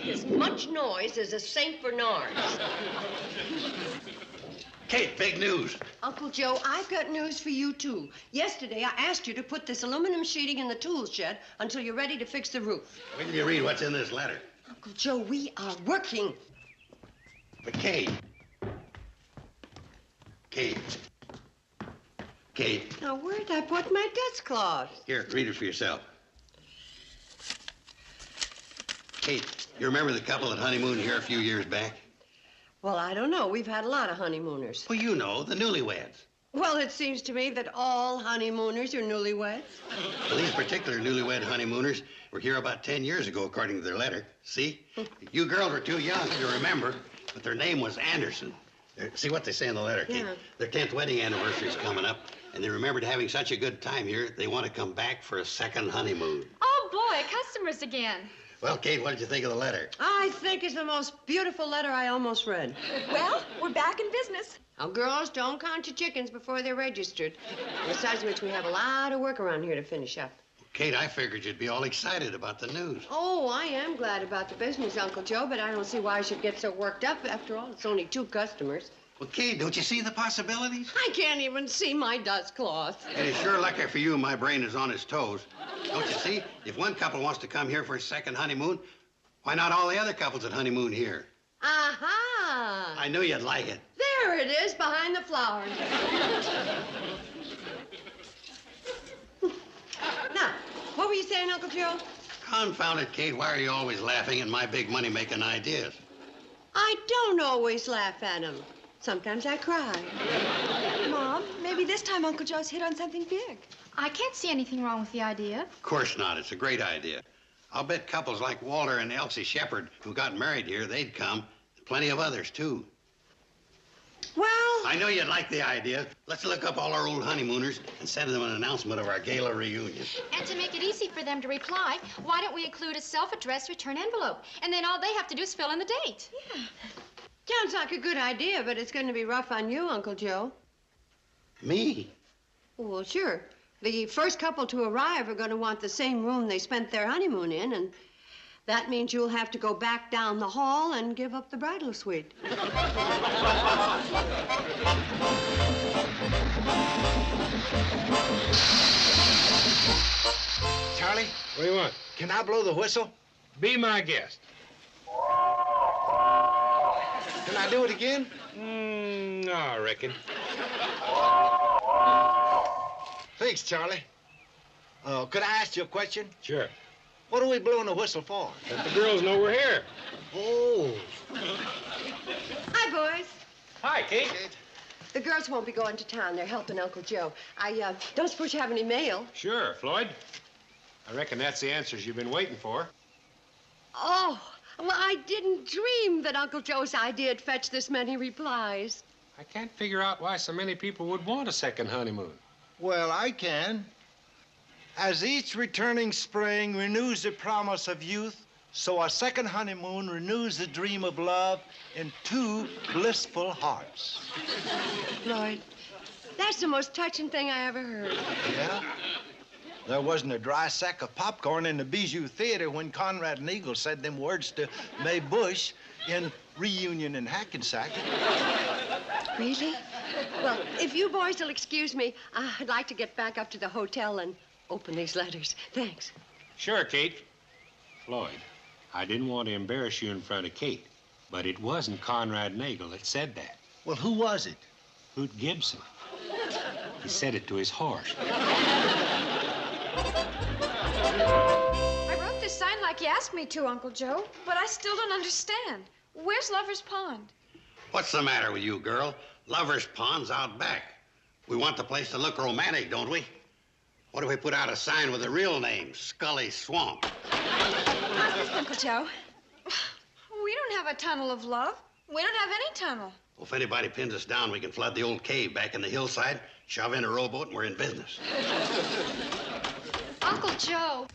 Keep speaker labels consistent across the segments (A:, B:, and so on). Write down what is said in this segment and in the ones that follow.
A: as much noise as a St. Bernard's.
B: Kate, big news.
A: Uncle Joe, I've got news for you, too. Yesterday, I asked you to put this aluminum sheeting in the tool shed until you're ready to fix the roof.
B: When can you read what's in this letter?
A: Uncle Joe, we are working.
B: But Kate. Kate.
A: Now, where'd I put my dustcloth?
B: Here, read it for yourself. Kate, you remember the couple that honeymooned here a few years back?
A: Well, I don't know. We've had a lot of honeymooners.
B: Well, you know, the newlyweds.
A: Well, it seems to me that all honeymooners are newlyweds.
B: Well, these particular newlywed honeymooners were here about 10 years ago, according to their letter. See? You girls were too young to remember, but their name was Anderson. See what they say in the letter, Kate?
A: Yeah.
B: Their 10th wedding anniversary's coming up, and they remembered having such a good time here, they want to come back for a second honeymoon.
C: Oh, boy, customers again.
B: Well, Kate, what did you think of the letter?
A: I think it's the most beautiful letter I almost read.
C: Well, we're back in business.
A: Now, girls, don't count your chickens before they're registered. Besides which, we have a lot of work around here to finish up.
B: Kate, I figured you'd be all excited about the news.
A: Oh, I am glad about the business, Uncle Joe, but I don't see why I should get so worked up. After all, it's only 2 customers.
B: Well, Kate, don't you see the possibilities?
A: I can't even see my dust cloth.
B: It is sure lucky for you my brain is on its toes. Don't you see? If one couple wants to come here for a second honeymoon, why not all the other couples that honeymoon here?
A: Aha!
B: I knew you'd like it.
A: There it is, behind the flowers. Now, what were you saying, Uncle Joe?
B: Confound it, Kate, why are you always laughing at my big money-making ideas?
A: I don't always laugh at them. Sometimes I cry.
C: Mom, maybe this time Uncle Joe's hit on something big. I can't see anything wrong with the idea.
B: Of course not. It's a great idea. I'll bet couples like Walter and Elsie Shepherd who got married here, they'd come. Plenty of others, too.
A: Well...
B: I know you'd like the idea. Let's look up all our old honeymooners and send them an announcement of our gala reunion.
D: And to make it easy for them to reply, why don't we include a self-addressed return envelope? And then all they have to do is fill in the date.
C: Yeah.
A: Sounds like a good idea, but it's going to be rough on you, Uncle Joe.
B: Me?
A: Well, sure. The first couple to arrive are going to want the same room they spent their honeymoon in, and that means you'll have to go back down the hall and give up the bridal suite.
E: Charlie,
F: What do you want?
E: can I blow the whistle?
F: Be my guest.
E: Can I do it again?
F: No, I reckon.
E: Thanks, Charlie. Could I ask you a question?
F: Sure.
E: What are we blowing the whistle for?
F: Let the girls know we're here.
E: Oh.
A: Hi, boys.
F: Hi, Kate.
A: The girls won't be going to town. They're helping Uncle Joe. I don't suppose you have any mail.
F: Sure, Floyd. I reckon that's the answers you've been waiting for.
A: Oh, well, I didn't dream that Uncle Joe's idea'd fetch this many replies.
F: I can't figure out why so many people would want a second honeymoon.
E: Well, I can. As each returning spring renews the promise of youth, so a second honeymoon renews the dream of love in 2 blissful hearts.
A: Floyd, that's the most touching thing I ever heard.
E: Yeah? There wasn't a dry sack of popcorn in the Bijou Theater when Conrad and Eagle said them words to Mae Bush in Reunion in Hackensack.
A: Really? Well, if you boys will excuse me, I'd like to get back up to the hotel and open these letters. Thanks.
F: Sure, Kate. Floyd, I didn't want to embarrass you in front of Kate, but it wasn't Conrad Nagel that said that.
E: Well, who was it?
F: Hoot Gibson. He said it to his horse.
C: I wrote this sign like you asked me to, Uncle Joe, but I still don't understand. Where's Lover's Pond?
B: What's the matter with you, girl? Lover's Pond's out back. We want the place to look romantic, don't we? What if we put out a sign with the real name, Scully Swamp?
C: How's this, Uncle Joe? We don't have a tunnel of love. We don't have any tunnel.
B: Well, if anybody pins us down, we can flood the old cave back in the hillside, shove in a rowboat, and we're in business.
D: Uncle Joe,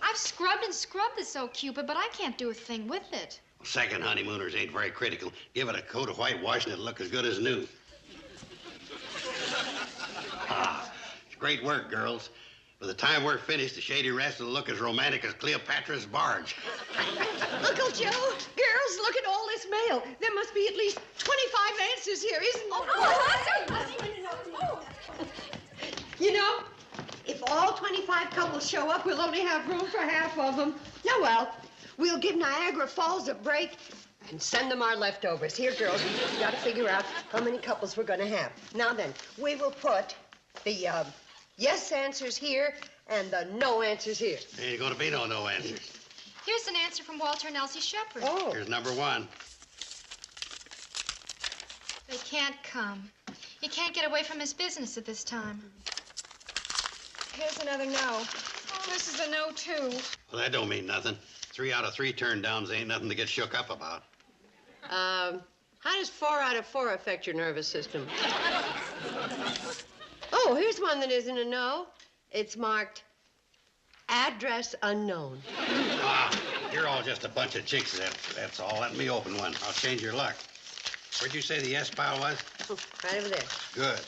D: I've scrubbed and scrubbed this old Cupid, but I can't do a thing with it.
B: Second honeymooners ain't very critical. Give it a coat of whitewash and it'll look as good as new. It's great work, girls. By the time we're finished, the Shady Rest will look as romantic as Cleopatra's barge.
A: Uncle Joe, girls, look at all this mail. There must be at least 25 answers here, isn't there? You know, if all 25 couples show up, we'll only have room for half of them. Oh, well, we'll give Niagara Falls a break and send them our leftovers. Here, girls, we got to figure out how many couples we're going to have. Now then, we will put the yes answers here and the no answers here.
B: Ain't gonna be no answers.
D: Here's an answer from Walter and Elsie Shepherd.
A: Oh.
B: Here's number 1.
D: They can't come. He can't get away from his business at this time.
C: Here's another no. Oh, this is a no, too.
B: Well, that don't mean nothing. 3 out of 3 turn downs ain't nothing to get shook up about.
A: How does 4 out of 4 affect your nervous system? Oh, here's one that isn't a no. It's marked address unknown.
B: Ah, you're all just a bunch of chicks, that's all. Let me open one. I'll change your luck. Where'd you say the yes pile was?
A: Right over there.
B: Good.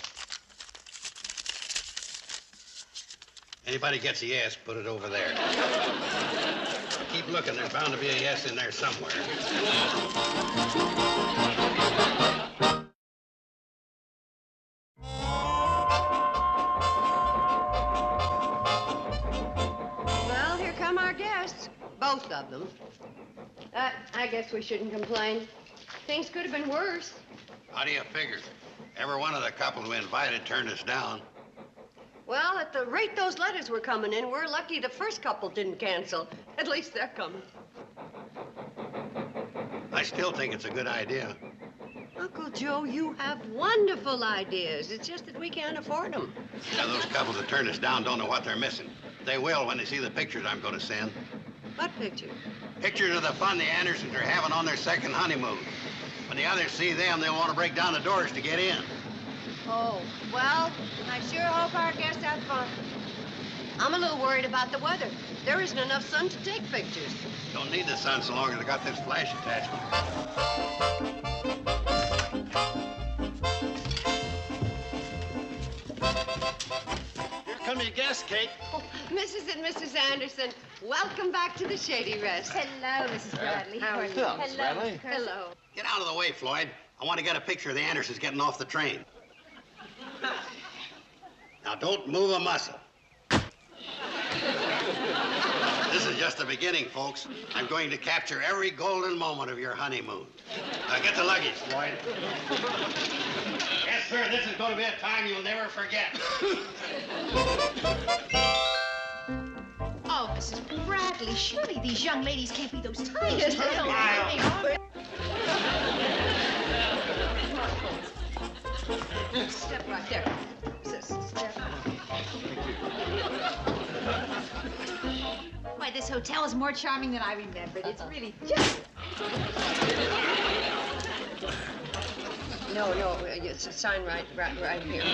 B: Anybody gets a yes, put it over there. Keep looking. There's bound to be a yes in there somewhere.
A: Well, here come our guests. Both of them. I guess we shouldn't complain. Things could have been worse.
B: How do you figure? Every one of the couple we invited turned us down.
A: Well, at the rate those letters were coming in, we're lucky the first couple didn't cancel. At least they're coming.
B: I still think it's a good idea.
A: Uncle Joe, you have wonderful ideas. It's just that we can't afford them.
B: Now, those couples that turned us down don't know what they're missing. They will when they see the pictures I'm going to send.
A: What picture?
B: Pictures of the fun the Andersons are having on their second honeymoon. When the others see them, they'll want to break down the doors to get in.
A: Oh, well, I sure hope our guests have fun. I'm a little worried about the weather. There isn't enough sun to take pictures.
B: Don't need the sun so long as I got this flash attachment.
E: Here come your guests, Kate.
A: Oh, Mrs. and Mrs. Anderson, welcome back to the Shady Rest.
C: Hello, Mrs. Bradley.
A: How are you?
E: Hello, Miss Bradley.
A: Hello.
B: Get out of the way, Floyd. I want to get a picture of the Andersons getting off the train. Now, don't move a muscle. This is just the beginning, folks. I'm going to capture every golden moment of your honeymoon. Now, get the luggage, Floyd. Yes, sir, this is going to be a time you'll never forget.
D: Oh, Mrs. Bradley, surely these young ladies can't be those tiny little...
A: Step right there. Step.
G: Why, this hotel is more charming than I remembered. It's really just...
A: No, it's a sign right here.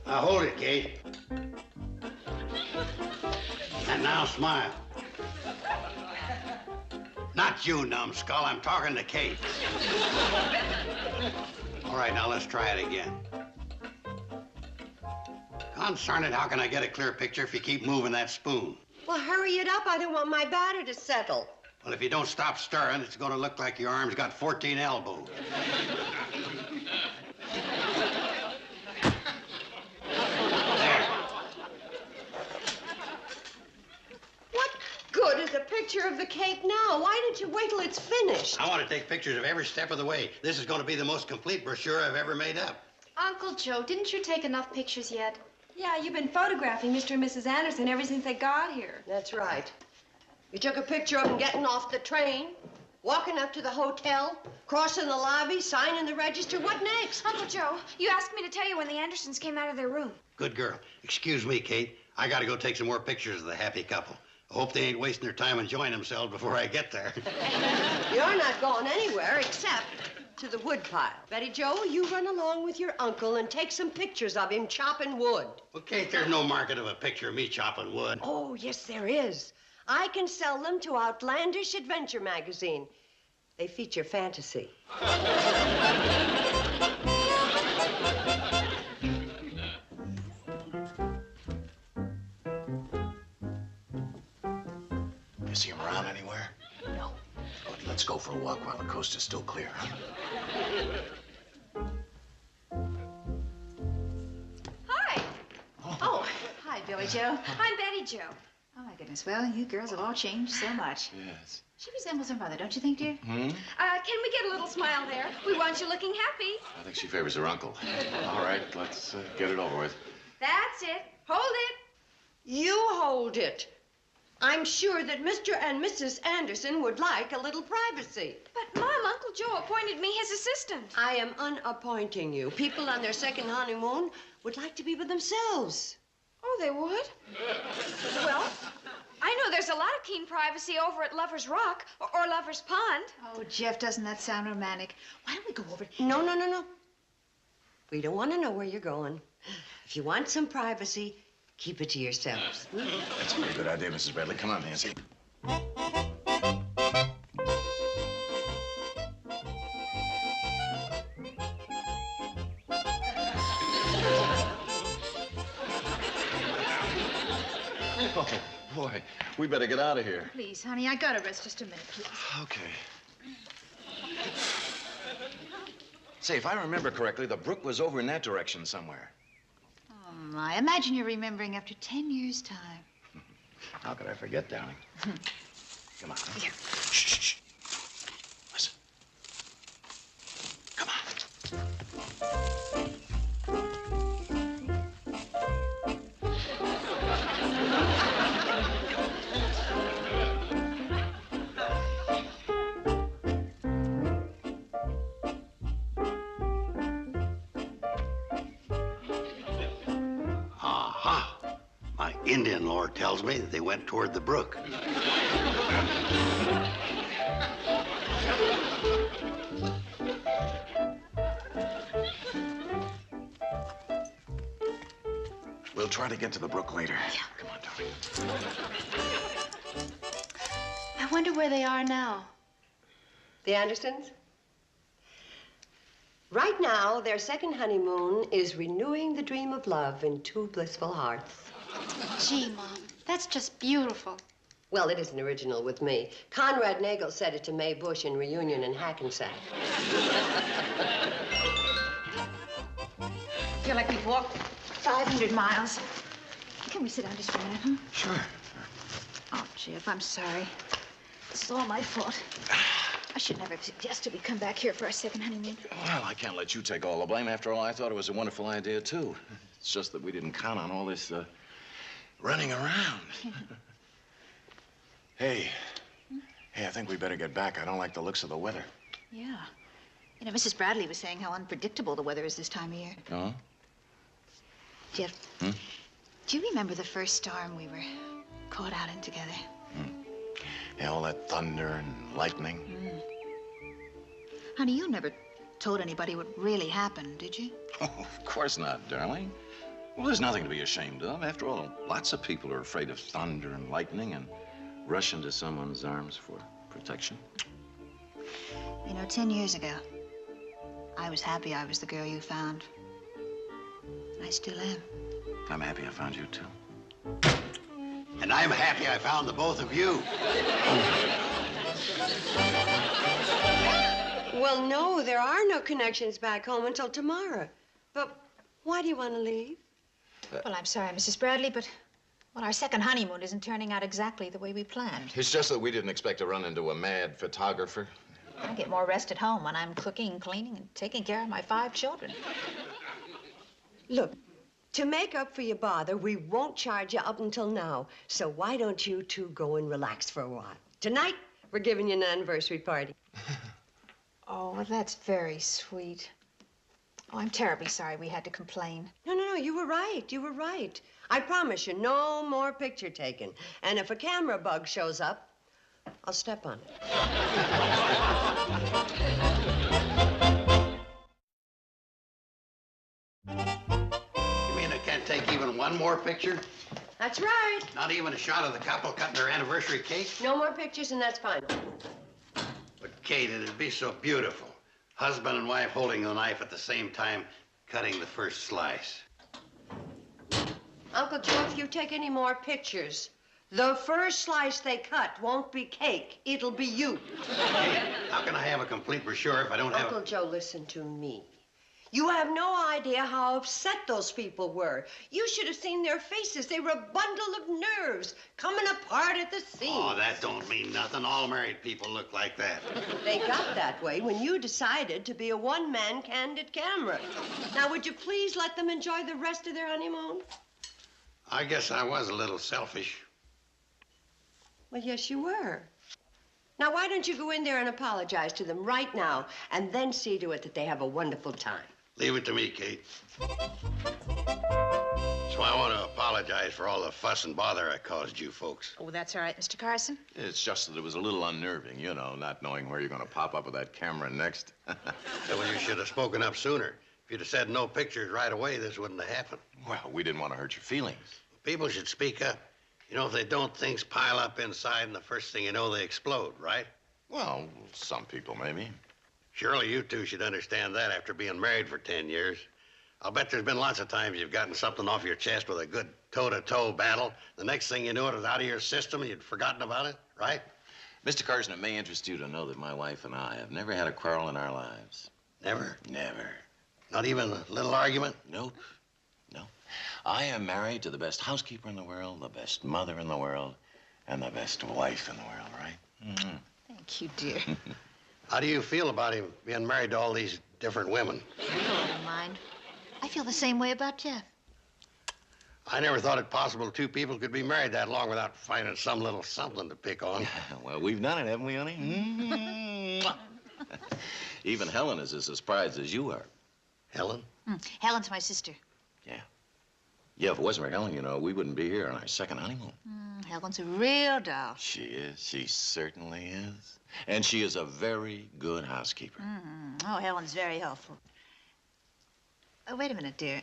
B: Now, hold it, Kate. And now smile. Not you, numbskull. I'm talking to Kate. All right, now let's try it again. Concern it, how can I get a clear picture if you keep moving that spoon?
A: Well, hurry it up. I don't want my batter to settle.
B: Well, if you don't stop stirring, it's going to look like your arm's got 14 elbows. There.
A: What good is a picture of the cake now? Why didn't you wait till it's finished?
B: I want to take pictures of every step of the way. This is going to be the most complete brochure I've ever made up.
D: Uncle Joe, didn't you take enough pictures yet?
C: Yeah, you've been photographing Mr. and Mrs. Anderson ever since they got here.
A: That's right. You took a picture of them getting off the train, walking up to the hotel, crossing the lobby, signing the register. What next?
C: Uncle Joe, you asked me to tell you when the Andersons came out of their room.
B: Good girl. Excuse me, Kate. I got to go take some more pictures of the happy couple. I hope they ain't wasting their time enjoying themselves before I get there.
A: You're not going anywhere except to the wood pile. Betty Joe, you run along with your uncle and take some pictures of him chopping wood.
B: Well, Kate, there's no market of a picture of me chopping wood.
A: Oh, yes, there is. I can sell them to Outlandish Adventure magazine. They feature fantasy.
H: You see him around anywhere?
G: No.
H: Good, let's go for a walk while the coast is still clear, huh?
C: Hi.
G: Oh, hi, Billy Joe.
C: I'm Betty Jo.
G: Oh, my goodness. Well, you girls have all changed so much.
H: Yes.
G: She resembles her mother, don't you think, dear?
C: Can we get a little smile there? We want you looking happy.
H: I think she favors her uncle. All right, let's get it over with.
C: That's it. Hold it.
A: You hold it. I'm sure that Mr. and Mrs. Anderson would like a little privacy.
C: But, Mom, Uncle Joe appointed me his assistant.
A: I am unappointing you. People on their second honeymoon would like to be with themselves.
C: Oh, they would? Well, I know there's a lot of keen privacy over at Lover's Rock or Lover's Pond.
G: Oh, Jeff, doesn't that sound romantic? Why don't we go over?
A: No. We don't want to know where you're going. If you want some privacy, keep it to yourselves.
H: That's a pretty good idea, Mrs. Bradley. Come on, Nancy. Oh, boy. We better get out of here.
G: Please, honey, I gotta rest just a minute, please.
H: Okay. Say, if I remember correctly, the brook was over in that direction somewhere.
G: Oh, my. Imagine you're remembering after 10 years' time.
H: How could I forget, darling? Come on. Huh?
G: Here.
H: Shh. Listen. Come on.
B: My Indian lore tells me that they went toward the brook.
H: We'll try to get to the brook later. Yeah. Come on, darling.
D: I wonder where they are now.
A: The Andersons? Right now, their second honeymoon is renewing the dream of love in two blissful hearts.
D: Gee, Mom, that's just beautiful.
A: Well, it isn't original with me. Conrad Nagel said it to Mae Bush in Reunion in Hackensack.
G: I feel like we've walked 500 miles. Can we sit down just for a minute, huh?
H: Sure.
G: Oh, Jeff, I'm sorry. This is all my fault. I should never have suggested we come back here for our second honeymoon.
H: Well, I can't let you take all the blame. After all, I thought it was a wonderful idea, too. It's just that we didn't count on all this, running around. Hey, I think we better get back. I don't like the looks of the weather.
G: Yeah. You know, Mrs. Bradley was saying how unpredictable the weather is this time of year.
H: Oh?
G: Jeff, do you remember the first storm we were caught out in together?
H: Yeah, all that thunder and lightning.
G: Honey, you never told anybody what really happened, did you?
H: Oh, of course not, darling. Well, there's nothing to be ashamed of. After all, lots of people are afraid of thunder and lightning and rush into someone's arms for protection.
G: You know, 10 years ago, I was happy I was the girl you found. I still am.
H: I'm happy I found you, too.
B: And I'm happy I found the both of you.
A: Well, no, there are no connections back home until tomorrow. But why do you want to leave?
G: Well, I'm sorry, Mrs. Bradley, but, well, our second honeymoon isn't turning out exactly the way we planned.
H: It's just that we didn't expect to run into a mad photographer.
G: I get more rest at home when I'm cooking, cleaning, and taking care of my 5 children.
A: Look, to make up for your bother, we won't charge you up until now. So why don't you two go and relax for a while? Tonight, we're giving you an anniversary party.
G: Oh, well, that's very sweet. Oh, I'm terribly sorry we had to complain.
A: No, you were right. You were right. I promise you, no more picture taking. And if a camera bug shows up, I'll step on it.
B: You mean I can't take even one more picture?
A: That's right.
B: Not even a shot of the couple cutting their anniversary cake?
A: No more pictures, and that's fine.
B: But, Kate, it'd be so beautiful. Husband and wife holding the knife at the same time, cutting the first slice.
A: Uncle Joe, if you take any more pictures, The first slice they cut won't be cake. It'll be you.
B: Hey, how can I have a complete brochure if I don't have
A: Uncle Joe, listen to me. You have no idea how upset those people were. You should have seen their faces. They were a bundle of nerves coming apart at the seams.
B: Oh, that don't mean nothing. All married people look like that.
A: They got that way when you decided to be a one-man candid camera. Now, would you please let them enjoy the rest of their honeymoon?
B: I guess I was a little selfish.
A: Well, yes, you were. Now, why don't you go in there and apologize to them right now, and then see to it that they have a wonderful time?
B: Leave it to me, Kate. So I want to apologize for all the fuss and bother I caused you folks.
G: Oh, that's all right, Mr. Carson.
H: It's just that it was a little unnerving, you know, not knowing where you're going to pop up with that camera next.
B: Well, you should have spoken up sooner. If you'd have said no pictures right away, this wouldn't have happened.
H: Well, we didn't want to hurt your feelings.
B: People should speak up. You know, if they don't, things pile up inside, and the first thing you know, they explode, right?
H: Well, some people maybe.
B: Surely you two should understand that after being married for 10 years. I'll bet there's been lots of times you've gotten something off your chest with a good toe-to-toe battle. The next thing you knew, it was out of your system and you'd forgotten about it, right?
H: Mr. Carson, it may interest you to know that my wife and I have never had a quarrel in our lives.
B: Never?
H: Never.
B: Not even a little argument?
H: Nope. No. I am married to the best housekeeper in the world, the best mother in the world, and the best wife in the world, right? Mm-hmm.
G: Thank you, dear.
B: How do you feel about him being married to all these different women?
G: I don't mind. I feel the same way about Jeff.
B: I never thought it possible two people could be married that long without finding some little something to pick on.
H: Well, we've done it, haven't we, honey? Mm-hmm. Even Helen is as surprised as you are.
B: Helen?
G: Helen's my sister.
H: Yeah. Yeah, if it wasn't for Helen, you know, we wouldn't be here on our second honeymoon.
G: Helen's a real doll.
H: She is. She certainly is. And she is a very good housekeeper.
G: Oh, Helen's very helpful. Wait a minute, dear.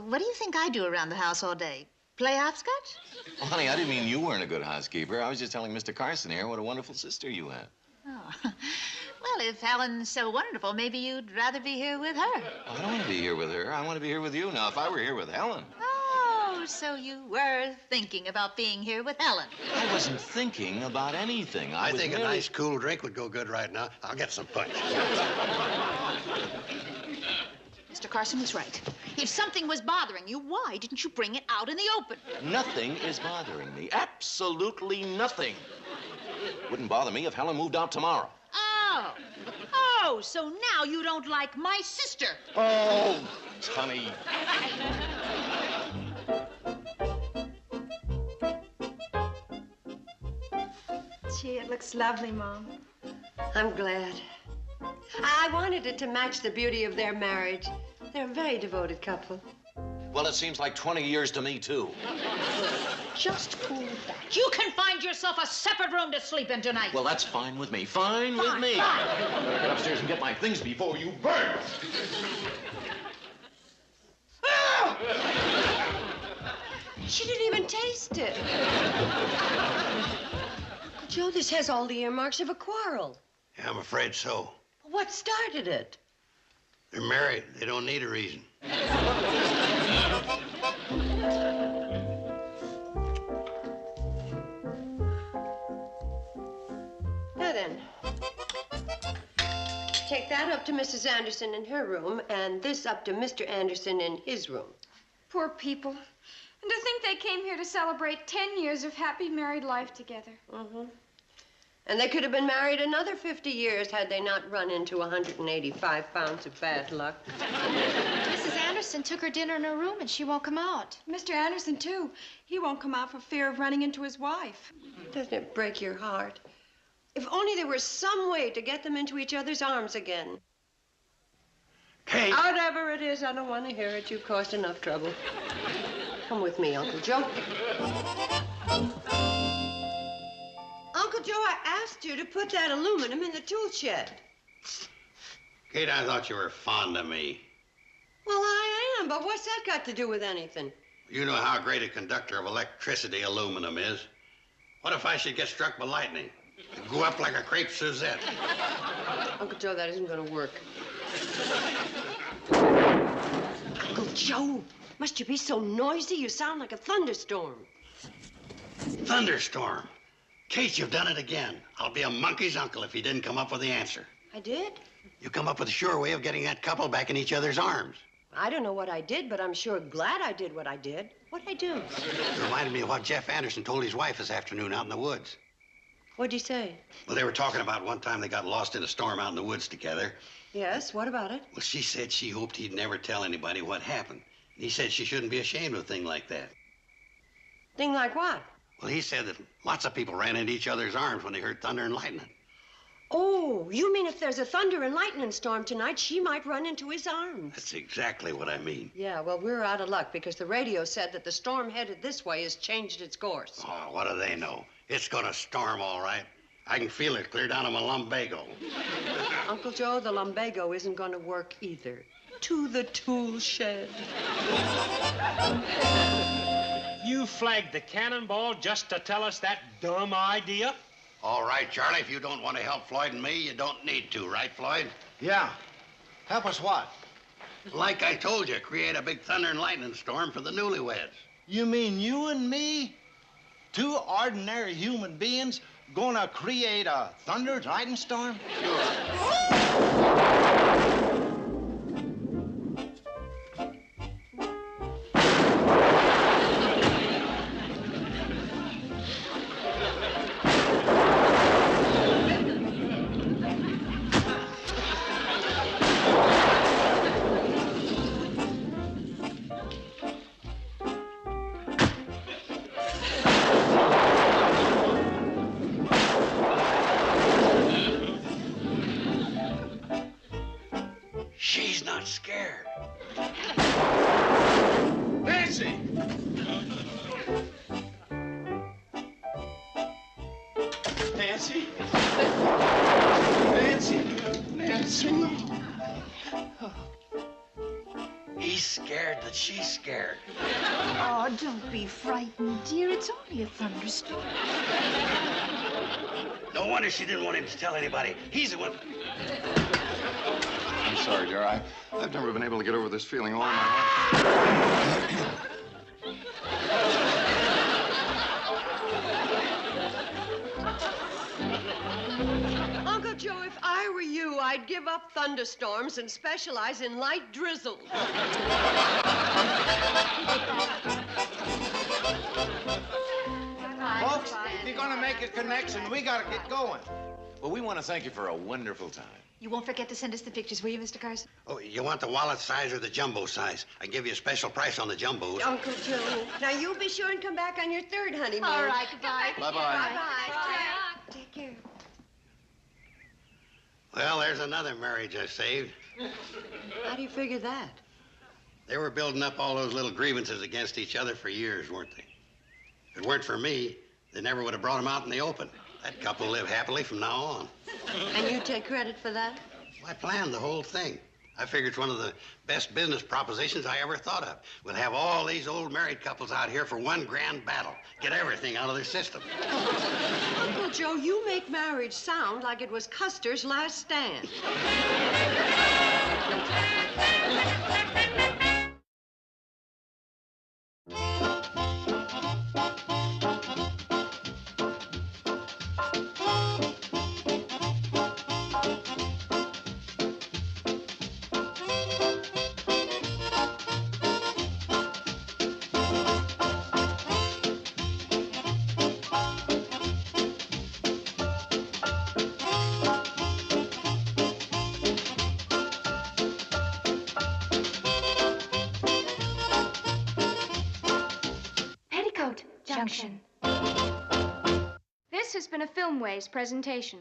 G: What do you think I do around the house all day? Play hopscotch?
H: Well, honey, I didn't mean you weren't a good housekeeper. I was just telling Mr. Carson here what a wonderful sister you have.
G: Oh. Well, if Helen's so wonderful, maybe you'd rather be here with her.
H: I don't want to be here with her. I want to be here with you. Now, if I were here with Helen...
G: Oh, so you were thinking about being here with Helen.
H: I wasn't thinking about anything.
B: I
H: was
B: think
H: merely...
B: a nice cool drink would go good right now. I'll get some punch.
G: Mr. Carson was right. If something was bothering you, why didn't you bring it out in the open?
H: Nothing is bothering me. Absolutely nothing. Wouldn't bother me if Helen moved out tomorrow.
G: Oh, so now you don't like my sister.
H: Oh, honey.
C: Gee, it looks lovely, Mom.
A: I'm glad. I wanted it to match the beauty of their marriage. They're a very devoted couple.
H: Well, it seems like 20 years to me, too.
G: Just cool back. You can find yourself a separate room to sleep in tonight.
H: Well, that's fine with me. Fine with me. I better get upstairs and get my things before you burn.
A: She didn't even taste it. Joe, this has all the earmarks of a quarrel.
B: Yeah, I'm afraid so.
A: What started it?
B: They're married. They don't need a reason.
A: Now then, take that up to Mrs. Anderson in her room, and this up to Mr. Anderson in his room.
C: Poor people. And to think they came here to celebrate 10 years of happy married life together.
A: And they could have been married another 50 years had they not run into 185 pounds of bad luck.
D: Mrs. Anderson took her dinner in her room and she won't come out.
C: Mr. Anderson, too. He won't come out for fear of running into his wife.
A: Doesn't it break your heart? If only there were some way to get them into each other's arms again.
B: Kate!
A: Whatever it is, I don't want to hear it. You've caused enough trouble. Come with me, Uncle Joe. Uncle Joe, I asked you to put that aluminum in the tool shed.
B: Kate, I thought you were fond of me.
A: Well, I am, but what's that got to do with anything?
B: You know how great a conductor of electricity aluminum is. What if I should get struck by lightning? It'd go up like a crepe Suzette.
A: Uncle Joe, that isn't going to work. Uncle Joe, must you be so noisy? You sound like a thunderstorm.
B: Thunderstorm. Kate, you've done it again. I'll be a monkey's uncle if you didn't come up with the answer.
A: I did?
B: You come up with a sure way of getting that couple back in each other's arms.
A: I don't know what I did, but I'm sure glad I did what I did. What'd I do?
B: It reminded me of what Jeff Anderson told his wife this afternoon out in the woods.
A: What'd he say?
B: Well, they were talking about one time they got lost in a storm out in the woods together.
A: Yes, what about it?
B: Well, she said she hoped he'd never tell anybody what happened. And he said she shouldn't be ashamed of a thing like that.
A: Thing like what?
B: Well, he said that lots of people ran into each other's arms when they heard thunder and lightning.
A: Oh, you mean if there's a thunder and lightning storm tonight, she might run into his arms?
B: That's exactly what I mean.
A: Yeah, well, we're out of luck because the radio said that the storm headed this way has changed its course.
B: Oh, what do they know? It's gonna storm, all right. I can feel it clear down to my lumbago.
A: Uncle Joe, the lumbago isn't going to work either. To the tool shed.
F: You flagged the cannonball just to tell us that dumb idea?
B: All right, Charlie, if you don't want to help Floyd and me, you don't need to, right, Floyd?
E: Yeah. Help us what?
B: Like I told you, create a big thunder and lightning storm for the newlyweds.
E: You mean you and me? Two ordinary human beings gonna create a thunder and lightning storm?
B: She's not scared.
E: Nancy! Nancy? Nancy? Nancy?
B: He's scared that she's scared.
G: Oh, don't be frightened, dear. It's only a thunderstorm.
B: No wonder she didn't want him to tell anybody. He's the one.
H: I'm sorry, dear. I've never been able to get over this feeling all my life.
A: Uncle Joe, if I were you, I'd give up thunderstorms and specialize in light drizzle.
E: Folks, if you're gonna make a connection, we gotta get going.
H: Well, we want to thank you for a wonderful time.
D: You won't forget to send us the pictures, will you, Mr. Carson?
B: Oh, you want the wallet size or the jumbo size? I give you a special price on the jumbos.
A: Uncle Joe, now you be sure and come back on your third honeymoon.
D: All right, goodbye.
H: Bye-bye.
A: Bye.
D: Take care.
B: Well, there's another marriage I saved.
A: How do you figure that?
B: They were building up all those little grievances against each other for years, weren't they? If it weren't for me, they never would have brought them out in the open. That couple live happily from now on.
A: And you take credit for that?
B: I planned the whole thing. I figured it's one of the best business propositions I ever thought of. We'll have all these old married couples out here for one grand battle. Get everything out of their system.
A: Uncle Joe, you make marriage sound like it was Custer's last stand.
C: Petticoat, Junction. This has been a Filmways presentation.